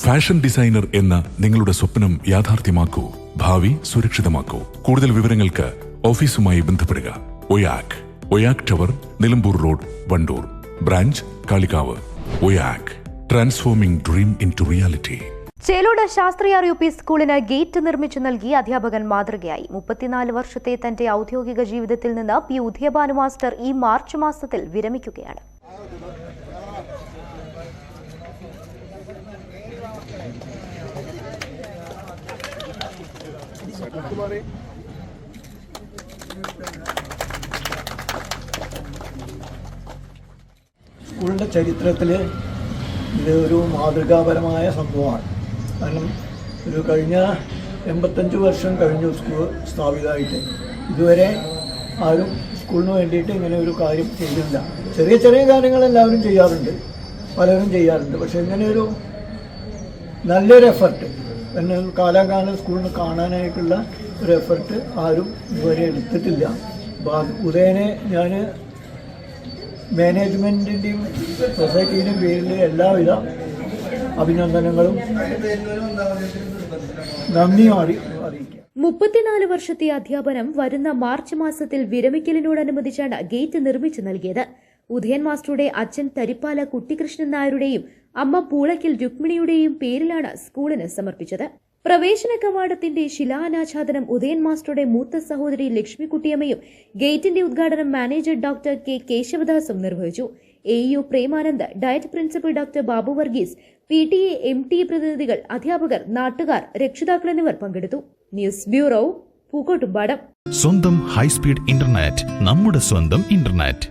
Fashion designer എന്ന നിങ്ങളുടെ സ്വപ്നം യാഥാർത്ഥ്യമാക്കൂ. ഭാവി സുരക്ഷിതമാക്കൂ. കൂടുതൽ വിവരങ്ങൾക്ക് ഓഫീസുമായി ബന്ധപ്പെടുക. ഒയാക് tower, Nilambur road, Wandoor. Branch Kalikavu. ഒയാക്, transforming dream into reality. Chelode Shastri U P സ്കൂളിന് ഗേറ്റ് നിർമ്മിച്ചു നൽകി അധ്യാപകൻ മാതൃകയായി. 34 വർഷത്തെ തന്റെ ഔദ്യോഗിക ജീവിതത്തിൽ നിന്ന് പി ഉദയഭാനു മാസ്റ്റർ ഈ മാർച്ച് മാസത്തിൽ വിരമിക്കുകയാണ്. സ്കൂളിൻ്റെ ചരിത്രത്തിൽ ഇത് ഒരു മാതൃകാപരമായ സംഭവമാണ്. കാരണം കഴിഞ്ഞ 85 വർഷം കഴിഞ്ഞു സ്കൂൾ സ്ഥാപിതമായിട്ട്. ഇതുവരെ ആരും സ്കൂളിന് വേണ്ടിയിട്ട് ഇങ്ങനെ ഒരു കാര്യം ചെയ്യുന്നില്ല. ചെറിയ ചെറിയ കാര്യങ്ങൾ എല്ലാവരും ചെയ്യാറുണ്ട്, പലരും ചെയ്യാറുണ്ട്. പക്ഷേ ഇങ്ങനെയൊരു നല്ലൊരു എഫർട്ട് പിന്നെ കാലാകാലം സ്കൂളിന് കാണാനായിട്ടുള്ള ഒരു എഫർട്ട് ആരും ഇതുവരെ എടുത്തിട്ടില്ല. ഉദയനെ ഞാൻ മാനേജ്മെൻറ്റിൻ്റെയും സൊസൈറ്റിയുടെയും പേരിൽ എല്ലാവിധ അഭിനന്ദനങ്ങളും നന്ദിയും അറിയിക്കുക. 34 വർഷത്തെ അധ്യാപനം വരുന്ന മാർച്ച് മാസത്തിൽ വിരമിക്കലിനോടനുബന്ധിച്ചാണ് ഗേറ്റ് നിർമ്മിച്ചു നൽകിയത്. ഉദയൻ മാസ്റ്ററുടെ അച്ഛൻ തരിപ്പാല കുട്ടിക്കൃഷ്ണൻ നായരുടെയും അമ്മ പൂളയ്ക്കൽ രുക്മിണിയുടെയും പേരിലാണ് സ്കൂളിന് സമർപ്പിച്ചത്. പ്രവേശന കവാടത്തിന്റെ ശിലാനാച്ഛാദനം ഉദയൻ മാസ്റ്ററുടെ മൂത്ത സഹോദരി ലക്ഷ്മിക്കുട്ടിയമ്മയും ഗേറ്റിന്റെ ഉദ്ഘാടനം മാനേജർ ഡോക്ടർ കെ കേശവദാസും നിർവഹിച്ചു. AU Premanand, diet principal doctor Babu Varghese, PTA, MTA പ്രതിനിധികൾ, അധ്യാപകർ, നാട്ടുകാർ, രക്ഷിതാക്കൾ എന്നിവർ പങ്കെടുത്തു. News bureau, Pookkottumpadam. സ്വന്തം ഹൈസ്പീഡ് ഇന്റർനെറ്റ്, നമ്മുടെ സ്വന്തം ഇന്റർനെറ്റ്.